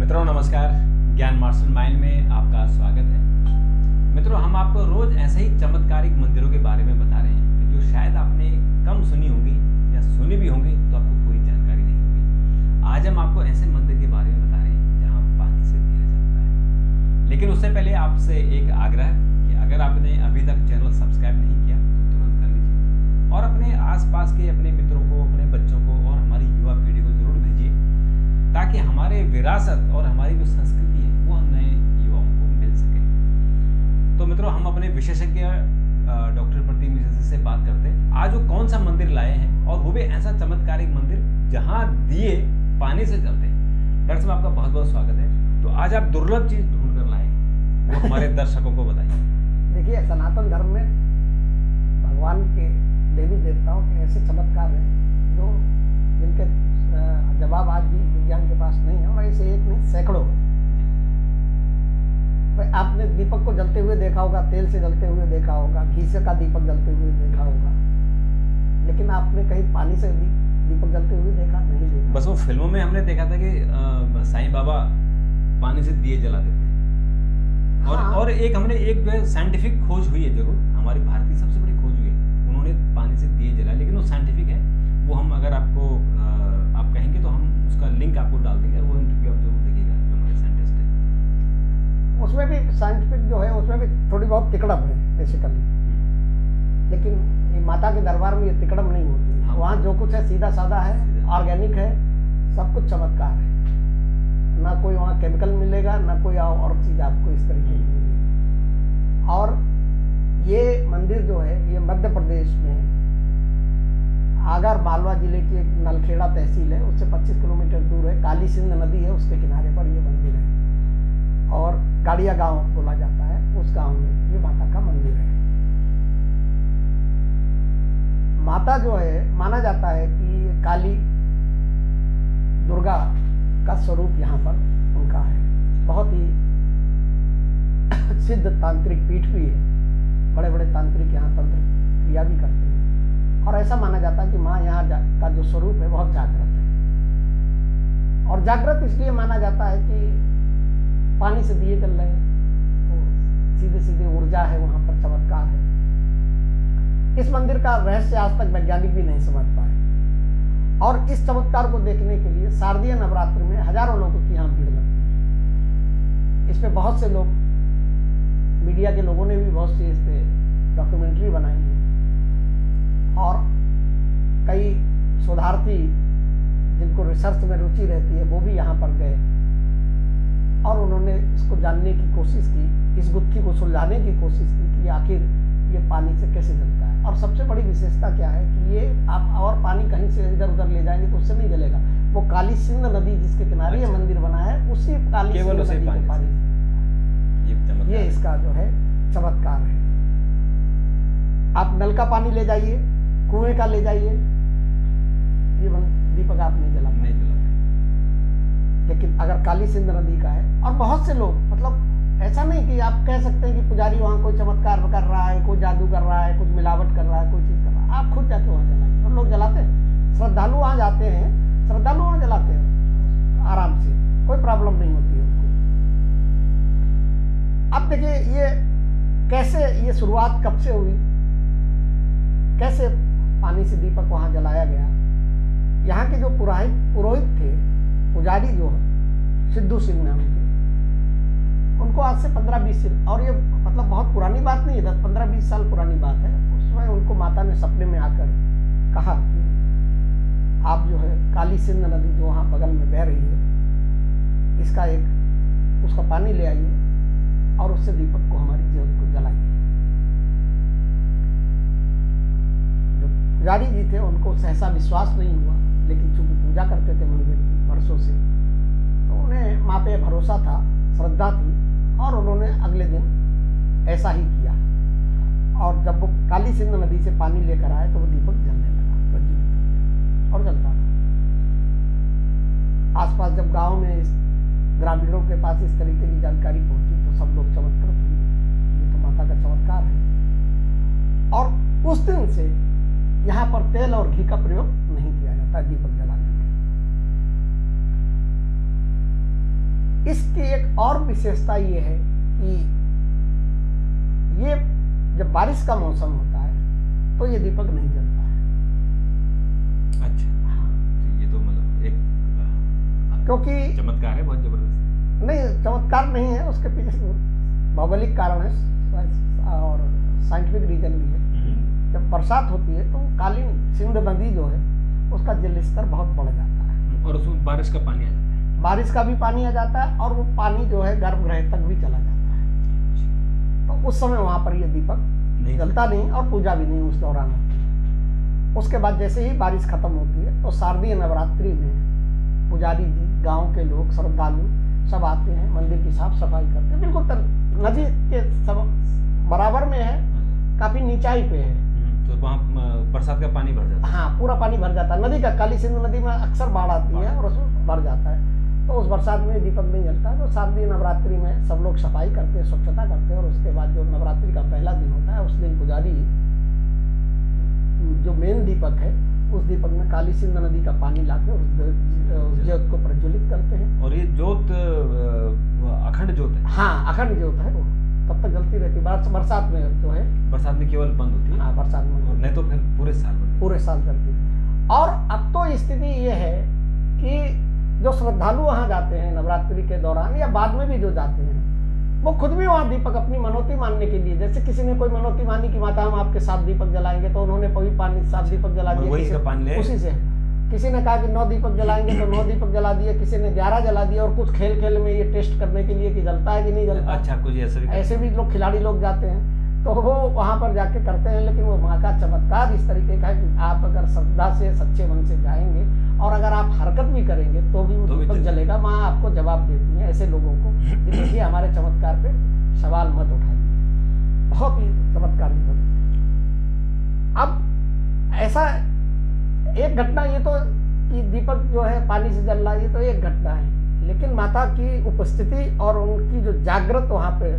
मित्रों नमस्कार, ज्ञान मास्टरमाइंड में आपका स्वागत है। मित्रों, हम आपको रोज ऐसे ही चमत्कारिक मंदिरों के बारे में बता रहे हैं कि जो शायद आपने कम सुनी होंगी या सुनी भी होंगी तो आपको कोई जानकारी नहीं होगी। आज हम आपको ऐसे मंदिर के बारे में बता रहे हैं जहाँ पानी से दिया जलता है। लेकिन उससे पहले आपसे एक आग्रह कि अगर आपने अभी तक चैनल सब्सक्राइब नहीं किया तो तुरंत कर लीजिए और अपने आसपास के अपने मित्रों को, अपने बच्चों को और हमारी युवा पीढ़ी को जरूर भेजिए ताकि हमारे विरासत और हमारी जो संस्कृति है वो नए युवाओं को मिल सके। तो मित्रों, हम अपने विशेषज्ञ डॉक्टर प्रतीक मिश्र से बात करते हैं। आज वो कौन सा मंदिर लाए हैं और वो भी ऐसा चमत्कारिक मंदिर जहां दिए पानी से जलते हैं। डॉक्टर साहब, आपका बहुत बहुत स्वागत है। तो आज आप दुर्लभ चीज ढूंढ कर लाए, वो हमारे दर्शकों को बताइए। देखिए, सनातन धर्म में भगवान के देवी देवताओं के ऐसे चमत्कार हैं जो जिनके जवाब आज भी विज्ञान के पास नहीं है, और ऐसे एक नहीं सैकड़ों हैं। भाई, आपने दीपक को जलते हुए देखा होगा, तेल से जलते हुए देखा होगा, घी से का दीपक जलते हुए देखा होगा, लेकिन आपने कहीं पानी से दीपक जलते हुए देखा नहीं देखा। बस वो फिल्मों में हमने देखा था कि साईं बाबा पानी से दिए जला देते हैं। और एक हमने एक जो है साइंटिफिक खोज हुई है, जरूर हमारी भारत की सबसे बड़ी खोज हुई है, उन्होंने पानी से दिए जला, लेकिन वो साइंटिफिक है। वो हम अगर आपको आप कहेंगे तो हम उसका लिंक आपको डाल देंगे, वो इंटरव्यू आप जरूर देखिएगा जो हमारे साइंटिस्ट है। उसमें भी साइंटिफिक जो है उसमें भी थोड़ी बहुत तिकड़म है बेसिकली, लेकिन ये माता के दरबार में ये तिकड़म नहीं होती है। वहाँ जो कुछ है सीधा साधा है, ऑर्गेनिक है, सब कुछ चमत्कार है। ना कोई वहाँ केमिकल मिलेगा, ना कोई और चीज़ आपको इस तरीके की मिलेगी। और ये मंदिर जो है ये मध्य प्रदेश में आगर मालवा जिले की एक नलखेड़ा तहसील है, उससे 25 किलोमीटर दूर है। काली सिंध नदी है, उसके किनारे पर ये मंदिर है और गाड़िया गांव बोला जाता है। उस गांव में ये माता का मंदिर है। माता जो है माना जाता है कि काली दुर्गा का स्वरूप यहाँ पर उनका है। बहुत ही सिद्ध तांत्रिक पीठ भी है, बड़े बड़े तांत्रिक यहाँ तंत्र क्रिया भी करते हैं। और ऐसा माना जाता है कि माँ यहाँ का जो स्वरूप है बहुत जागृत है। और जागृत इसलिए माना जाता है कि पानी से दिए जल रहे हैं तो सीधे सीधे ऊर्जा है, वहाँ पर चमत्कार है। इस मंदिर का रहस्य आज तक वैज्ञानिक भी नहीं समझ पाए, और इस चमत्कार को देखने के लिए शारदीय नवरात्र में हजारों लोगों की यहाँ भीड़ लगती है। इस पे बहुत से लोग, मीडिया के लोगों ने भी बहुत सी इस पे डॉक्यूमेंट्री बनाई है, और कई शोधार्थी जिनको रिसर्च में रुचि रहती है वो भी यहाँ पर गए और उन्होंने इसको जानने की कोशिश की, इस गुत्थी को सुलझाने की कोशिश की कि आखिर ये पानी से कैसे जलता है। और सबसे बड़ी विशेषता क्या है कि ये आप और पानी कहीं से इधर उधर ले जाएंगे तो उससे नहीं जलेगा। वो काली सिंध नदी जिसके किनारे ये मंदिर बना है, उसी काली सिंध नदी के पानी से ये इसका जो है चमत्कार है। आप नल का पानी ले जाइए, कुएं का ले जाइए, ये दीपक आप नहीं जला, लेकिन अगर काली सिंध नदी का है। और बहुत से लोग, मतलब ऐसा नहीं कि आप कह सकते हैं कि पुजारी वहाँ कोई चमत्कार कर रहा है, कोई जादू कर रहा है, कुछ मिलावट कर रहा है, कोई चीज़ कर रहा है। आप खुद जाके वहाँ जलाइए, और लोग जलाते हैं। श्रद्धालु वहाँ जाते हैं, श्रद्धालु वहाँ जलाते हैं आराम से, कोई प्रॉब्लम नहीं होती है उनको। अब देखिए ये कैसे, ये शुरुआत कब से हुई, कैसे पानी से दीपक वहाँ जलाया गया। यहाँ के जो पुरोहित थे, पुजारी जो सिद्धू सिंह नाम के, उनको आज से 15-20 साल, और ये मतलब बहुत पुरानी बात नहीं है, 10-15-20 साल पुरानी बात है। उसमें उनको माता ने सपने में आकर कहा कि आप जो है काली सिंध नदी जो वहाँ बगल में बह रही है, इसका उसका पानी ले आइए और उससे दीपक को, हमारी ज्योत को जलाइए। जो पुजारी जी थे उनको सहसा विश्वास नहीं हुआ, लेकिन चूंकि पूजा करते थे मंदिर की वर्षों से, तो उन्हें माँ पे भरोसा था, श्रद्धा थी, और उन्होंने अगले दिन ऐसा ही किया। और जब वो काली सिंध नदी से पानी लेकर आए तो वो दीपक जलने लगा, प्रज्वलित और जलता रहा। आसपास जब गांव में ग्रामीणों के पास इस तरीके की जानकारी पहुंची तो सब लोग चमत्कृत हुए, ये तो माता का चमत्कार है। और उस दिन से यहाँ पर तेल और घी का प्रयोग नहीं किया जाता दीपक जलाने में। इसकी एक और विशेषता ये है कि ये जब बारिश का मौसम होता है तो ये दीपक नहीं जलता है। अच्छा, तो ये तो मतलब एक क्योंकि चमत्कार है बहुत जबरदस्त। नहीं, चमत्कार नहीं है, उसके पीछे भौगोलिक कारण है और साइंटिफिक रीजन भी है। जब बरसात होती है तो कालीन सिंध नदी जो है उसका जल स्तर बहुत बढ़ जाता है और उसमें बारिश का पानी आ जाता है। बारिश का भी पानी आ जाता है और वो पानी जो है गर्भगृह तक भी चला जाता है। तो उस समय वहाँ पर ये दीपक जलता नहीं और पूजा भी नहीं उस दौरान होती है। उसके बाद जैसे ही बारिश खत्म होती है तो शारदीय नवरात्रि में पुजारी जी, गांव के लोग, श्रद्धालु सब आते हैं, मंदिर की साफ सफाई करते हैं। बिल्कुल नदी के बराबर में है, काफी नीचाई पे है, तो वहाँ बरसात का पानी भर जाता है। हाँ, पूरा पानी भर जाता है। नदी का, काली सिंध नदी में अक्सर बाढ़ आती है और उसमें भर जाता है। तो उस बरसात में दीपक नहीं जलता। तो शारदीय नवरात्रि में सब लोग सफाई करते हैं, स्वच्छता करते हैं और उसके बाद जो नवरात्रि का पहला दिन होता है उस दिन पुजारी जो मेन दीपक है उस दीपक में काली सिंध नदी का पानी लाके उस ज्योत को प्रज्वलित करते हैं। और ये ज्योत अखंड ज्योत है? हाँ, अखंड ज्योत है, वो तब तक जलती रहती है। बरसात में जो है, बरसात में केवल बंद होती है। हाँ, बरसात में, नहीं तो फिर पूरे साल चलती है। और अब तो स्थिति ये है कि जो श्रद्धालु वहाँ जाते हैं नवरात्रि के दौरान या बाद में भी जो जाते हैं वो खुद भी वहाँ दीपक अपनी मनौती मानने के लिए, जैसे किसी ने कोई मनौती मानी कि माता हम आपके 7 दीपक जलाएंगे, तो उन्होंने कोई 7 दीपक जला दिए, उसी से। किसी ने कहा कि 9 दीपक जलाएंगे तो 9 दीपक जला दिए, किसी ने 11 जला दिए और कुछ खेल खेल में ये टेस्ट करने के लिए कि जलता है कि नहीं जलता। अच्छा, कुछ ऐसे भी लोग, खिलाड़ी लोग जाते हैं तो वो वहाँ पर जाके करते हैं। लेकिन वो माँ का चमत्कार इस तरीके का है कि आप अगर श्रद्धा से, सच्चे मन से जाएंगे और अगर आप हरकत भी करेंगे तो भी वो दीपक जलेगा। माँ आपको जवाब देती है ऐसे लोगों को कि देखिए हमारे चमत्कार पे सवाल मत उठाइए। बहुत ही चमत्कार दीपक। अब ऐसा एक घटना, ये तो कि दीपक जो है पानी से जल रहा है, ये तो एक घटना है। लेकिन माता की उपस्थिति और उनकी जो जागृत वहाँ पे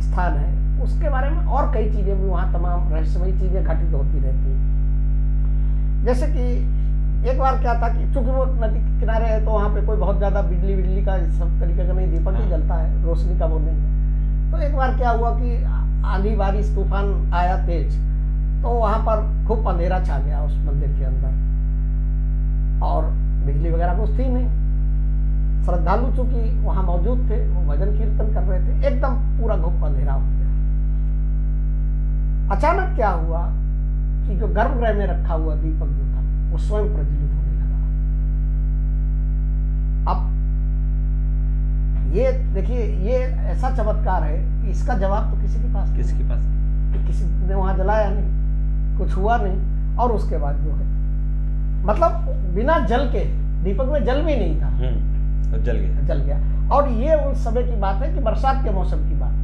स्थान है उसके बारे में और कई चीजें भी वहाँ तमाम रहस्यमयी चीजें घटित होती रहती हैं। जैसे कि एक बार क्या था कि चूंकि वो नदी के किनारे है तो वहाँ पे कोई बहुत ज्यादा बिजली का सब तरीके का नहीं, दीपक ही जलता है, रोशनी का वो नहीं है। तो एक बार क्या हुआ कि आंधी बारिश तूफान आया तेज, तो वहाँ पर खूब अंधेरा छा गया उस मंदिर के अंदर और बिजली वगैरह कुछ थी नहीं। श्रद्धालु चूंकि वहाँ मौजूद थे, वो भजन कीर्तन कर रहे थे, एकदम पूरा घुप अंधेरा हो गया। अचानक क्या हुआ कि जो गर्भगृह में रखा हुआ दीपक जो था वो स्वयं प्रज्वलित होने लगा। अब ये देखिए, ये ऐसा चमत्कार है कि इसका जवाब तो किसी के पास नहीं। किसी ने वहां जलाया नहीं, कुछ हुआ नहीं। और उसके बाद जो है मतलब बिना जल के, दीपक में जल भी नहीं था, जल गया। और ये उस समय की बात है कि बरसात के मौसम की बात है।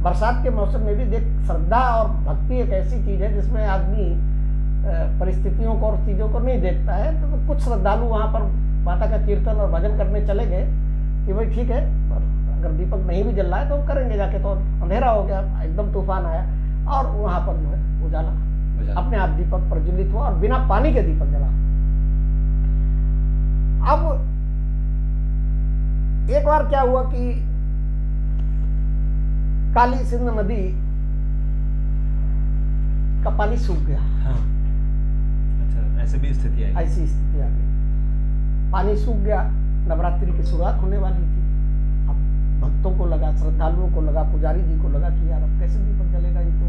बरसात के मौसम में भी देख, श्रद्धा और भक्ति एक ऐसी चीज है जिसमें आदमी परिस्थितियों को और चीजों को नहीं देखता है। तो कुछ श्रद्धालु वहां पर माता का कीर्तन और भजन करने चले गए कि भाई ठीक है, अगर दीपक नहीं भी जल रहा है तो करेंगे जाके। तो अंधेरा हो गया, एकदम तूफान आया और वहां पर जो है उजाला अपने आप दीपक प्रज्वलित हुआ और बिना पानी के दीपक जला। अब एक बार क्या हुआ कि काली सिंध नदी का पानी सूख गया। हाँ। अच्छा, ऐसी स्थिति आ गई। पानी सूख गया, नवरात्रि की शुरुआत होने वाली थी। अब भक्तों को लगा, श्रद्धालुओं को लगा, पुजारी जी को लगा कि यार अब कैसे दीपक जलेगा, ये तो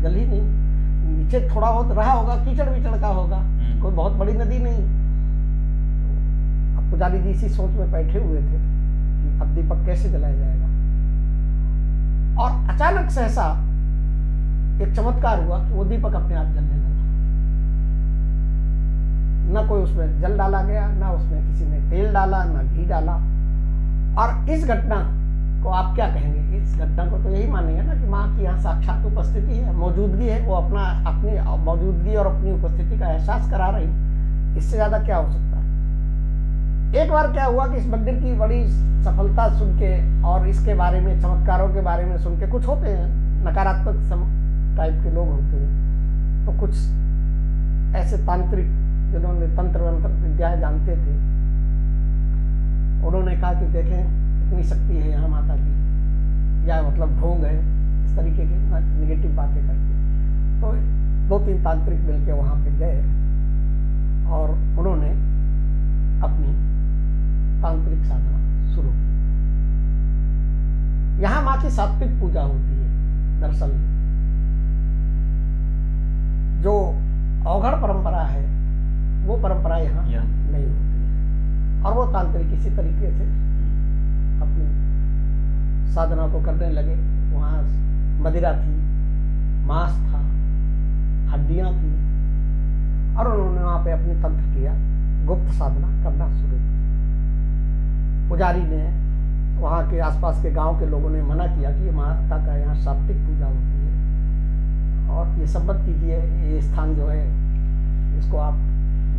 जल ही नहीं। नीचे थोड़ा बहुत रहा होगा, कीचड़ विचड़ का होगा, कोई बहुत बड़ी नदी नहीं। अब पुजारी जी इसी सोच में बैठे हुए थे कि अब दीपक कैसे जलाया जाएगा। और अचानक सहसा एक चमत्कार हुआ कि वो दीपक अपने आप जलने लगा। ना कोई उसमें जल डाला गया, ना उसमें किसी ने तेल डाला, ना घी डाला। और इस घटना को आप क्या कहेंगे? इस घटना को तो यही मानेंगे ना कि माँ की यहाँ साक्षात उपस्थिति है, मौजूदगी है, वो अपनी मौजूदगी और अपनी उपस्थिति का एहसास करा रही। इससे ज्यादा क्या हो सकता है? एक बार क्या हुआ कि इस मंदिर की बड़ी सफलता सुन के और इसके बारे में, चमत्कारों के बारे में सुन के, कुछ होते हैं नकारात्मक टाइप के लोग होते हैं, तो कुछ ऐसे तांत्रिक जिन्होंने तंत्र मंत्र विद्याएं जानते थे, उन्होंने कहा कि देखें इतनी शक्ति है यहाँ माता की, या मतलब ढोंग है, इस तरीके की निगेटिव बातें करके। तो 2-3 तांत्रिक मिलकर वहाँ पे गए और उन्होंने अपनी तांत्रिक साधना शुरू की। यहाँ माँ की सात्विक पूजा होती है। दरअसल जो अवघड़ परंपरा है वो परंपरा यहाँ नहीं होती है, और वो तांत्रिक इसी तरीके से अपनी साधना को करने लगे। वहाँ मदिरा थी, मांस था, हड्डियाँ थी, और उन्होंने वहाँ पे अपनी तंत्र किया, गुप्त साधना करना शुरू की। पुजारी ने, वहाँ के आसपास के गांव के लोगों ने मना किया कि माता का यहाँ सात्विक पूजा होती है और ये सब मत कीजिए, ये स्थान जो है इसको आप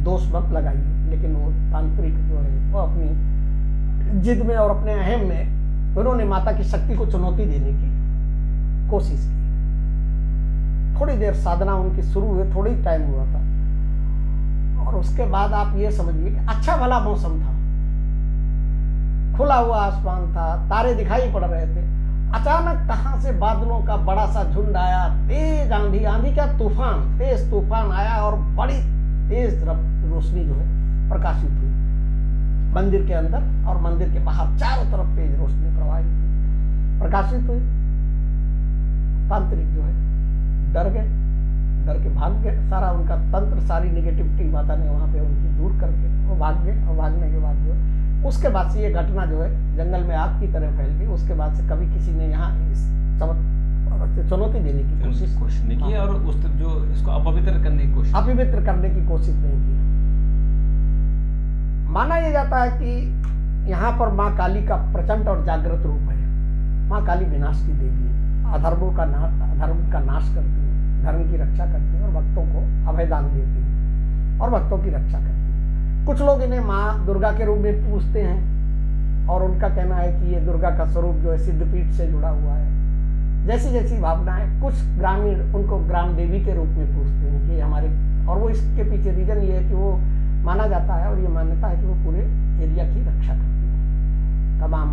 दोष मत लगाइए। लेकिन वो तांत्रिक जो है वो अपनी जिद में और अपने अहम में उन्होंने माता की शक्ति को चुनौती देने की कोशिश की। थोड़ी देर साधना उनकी शुरू हुई, थोड़ी टाइम हुआ था, और उसके बाद आप ये समझिए कि अच्छा भला मौसम था, खुला हुआ आसमान था, तारे दिखाई पड़ रहे थे। अचानक कहां से बादलों का बड़ा सा झुंड आया, तेज आंधी, आंधी का तूफान, तेज तूफान आया और बड़ी तेज रोशनी जो है प्रकाशित हुई मंदिर के अंदर और मंदिर के बाहर। चारों तरफ तेज रोशनी प्रवाहित हुई, प्रकाशित हुई। तांत्रिक जो है डर गए, डर के भाग गए। सारा उनका तंत्र, सारी निगेटिविटी माता ने वहाँ पे उनकी दूर करके वो भाग गए। और भागने के बाद जो है उसके बाद से ये घटना जो है जंगल में आग की तरह फैल गई। उसके बाद से कभी किसी ने यहाँ इस चुनौती देने की कोशिश नहीं की, और उस जो इसको अपवित्र करने की कोशिश नहीं की। माना यह जाता है कि यहाँ पर माँ काली का प्रचंड और जागृत रूप है। माँ काली विनाश की देवी है, अधर्म का नाश करती है, धर्म की रक्षा करती है और भक्तों को अभयदान देती है और भक्तों की रक्षा करती है। कुछ लोग इन्हें माँ दुर्गा के रूप में पूजते हैं और उनका कहना है कि ये दुर्गा का स्वरूप जो है सिद्धपीठ से जुड़ा हुआ है। जैसी जैसी भावनाएं, कुछ ग्रामीण उनको ग्राम देवी के रूप में पूजते हैं कि हमारे, और वो इसके पीछे रीजन ये है कि वो माना जाता है और ये मान्यता है कि वो पूरे एरिया की रक्षा करती है तमाम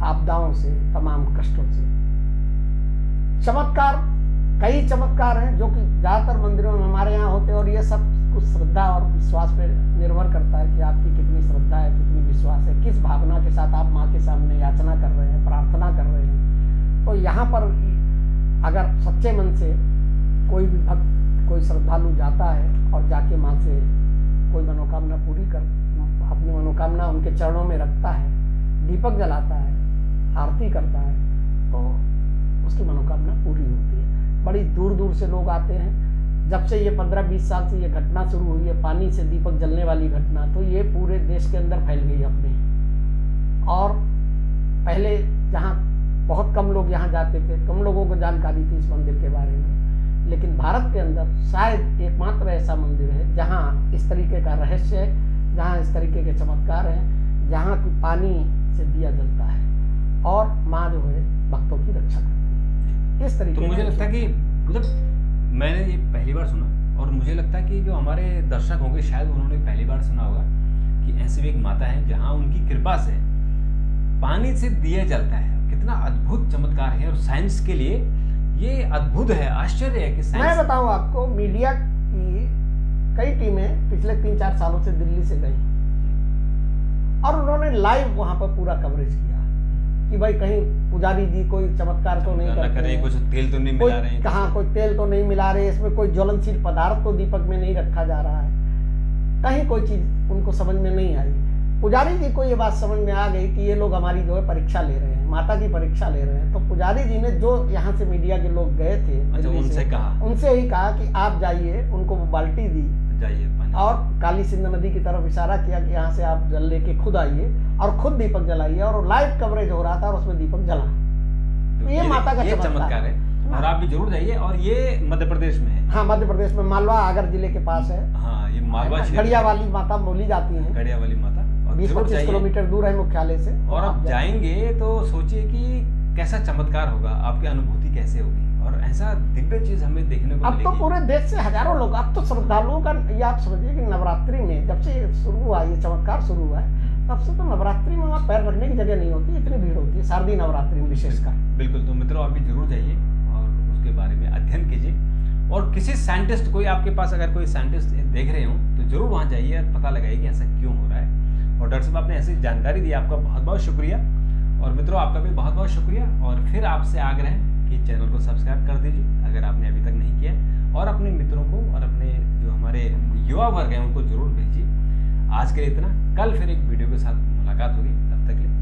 आपदाओं से, तमाम कष्टों से। चमत्कार, कई चमत्कार हैं जो कि ज़्यादातर मंदिरों में हमारे यहाँ होते हैं, और ये सब कुछ श्रद्धा और विश्वास पे निर्भर करता है कि आपकी कितनी श्रद्धा है, कितनी विश्वास है, किस भावना के साथ आप माँ के सामने याचना कर रहे हैं, प्रार्थना कर रहे हैं। तो यहाँ पर अगर सच्चे मन से कोई भी भक्त, कोई श्रद्धालु जाता है और जाके माँ से कोई मनोकामना पूरी कर, अपनी मनोकामना उनके चरणों में रखता है, दीपक जलाता है, आरती करता है, तो उसकी मनोकामना पूरी होती है। बड़ी दूर दूर से लोग आते हैं। जब से ये 15-20 साल से ये घटना शुरू हुई है, पानी से दीपक जलने वाली घटना, तो ये पूरे देश के अंदर फैल गई अपने। और पहले जहाँ बहुत कम लोग यहाँ जाते थे, कम लोगों को जानकारी थी इस मंदिर के बारे में, लेकिन भारत के अंदर शायद एकमात्र ऐसा मंदिर है जहाँ इस तरीके का रहस्य है, जहाँ इस तरीके के चमत्कार हैं, जहाँ की पानी से दिया जलता है और माँ जो है भक्तों की रक्षा करती है। इस तरीके तो मुझे लगता है कि मतलब मैंने ये पहली बार सुना, और मुझे लगता है कि जो हमारे दर्शक होंगे शायद उन्होंने पहली बार सुना होगा कि ऐसी भी एक माता है जहाँ उनकी कृपा से पानी से दिया जलता है। कितना अद्भुत चमत्कार है, और साइंस के लिए ये अद्भुत है, आश्चर्य है कि साइंस। मैं बताऊं आपको, मीडिया की कई टीमें पिछले 3-4 सालों से दिल्ली से गई और उन्होंने लाइव वहां पर पूरा कवरेज किया कि भाई कहीं पुजारी जी कोई चमत्कार तो नहीं कर रहे, कुछ तेल तो नहीं मिला रहे हैं, कहाँ कोई तेल तो नहीं मिला रहे, इसमें कोई ज्वलनशील पदार्थ तो दीपक में नहीं रखा जा रहा है। कहीं कोई चीज उनको समझ में नहीं आई। पुजारी जी को ये बात समझ में आ गई कि ये लोग हमारी जो है परीक्षा ले रहे हैं, माता की परीक्षा ले रहे हैं। तो पुजारी जी ने, जो यहाँ से मीडिया के लोग गए थे, उनसे ही कहा कि आप जाइए, उनको वो बाल्टी दी जाइए और काली सिंध नदी की तरफ इशारा किया कि यहाँ से आप जल लेके खुद आइए और खुद दीपक जलाइए, और लाइव कवरेज हो रहा था और उसमें दीपक जला। तो ये माता का चमत्कार है, और आप भी जरूर जाइए। और ये मध्य प्रदेश में है। हाँ, मध्य प्रदेश में मालवा आगर जिले के पास है। हाँ, ये मालवा गड़िया वाली माता बोली जाती है, गड़िया वाली माता 20-25 किलोमीटर दूर है मुख्यालय से। और आप जाएंगे तो सोचिए कि कैसा चमत्कार होगा, आपकी अनुभूति कैसे होगी, और ऐसा दिव्य चीज हमें देखने को अब तो पूरे देश से हजारों लोग, अब तो श्रद्धालुओं का ये आप समझिए कि नवरात्रि में जब से शुरू हुआ, ये चमत्कार शुरू हुआ है, तब से तो नवरात्रि में वहाँ पैर रखने की जगह नहीं होती, इतनी भीड़ होती है शारदीय नवरात्रि में विशेषकर। बिल्कुल, तो मित्रों आप भी जरूर जाइए और उसके बारे में अध्ययन कीजिए। और किसी साइंटिस्ट, कोई आपके पास अगर कोई साइंटिस्ट देख रहे हो तो जरूर वहाँ जाइए और पता लगाइए कि ऐसा क्यों हो रहा है। और डॉक्टर साहब आपने ऐसी जानकारी दी, आपका बहुत बहुत शुक्रिया। और मित्रों आपका भी बहुत बहुत शुक्रिया। और फिर आपसे आग्रह है कि चैनल को सब्सक्राइब कर दीजिए अगर आपने अभी तक नहीं किया, और अपने मित्रों को और अपने जो हमारे युवा वर्ग हैं उनको जरूर भेजिए। आज के लिए इतना, कल फिर एक वीडियो के साथ मुलाकात होगी, तब तक के लिए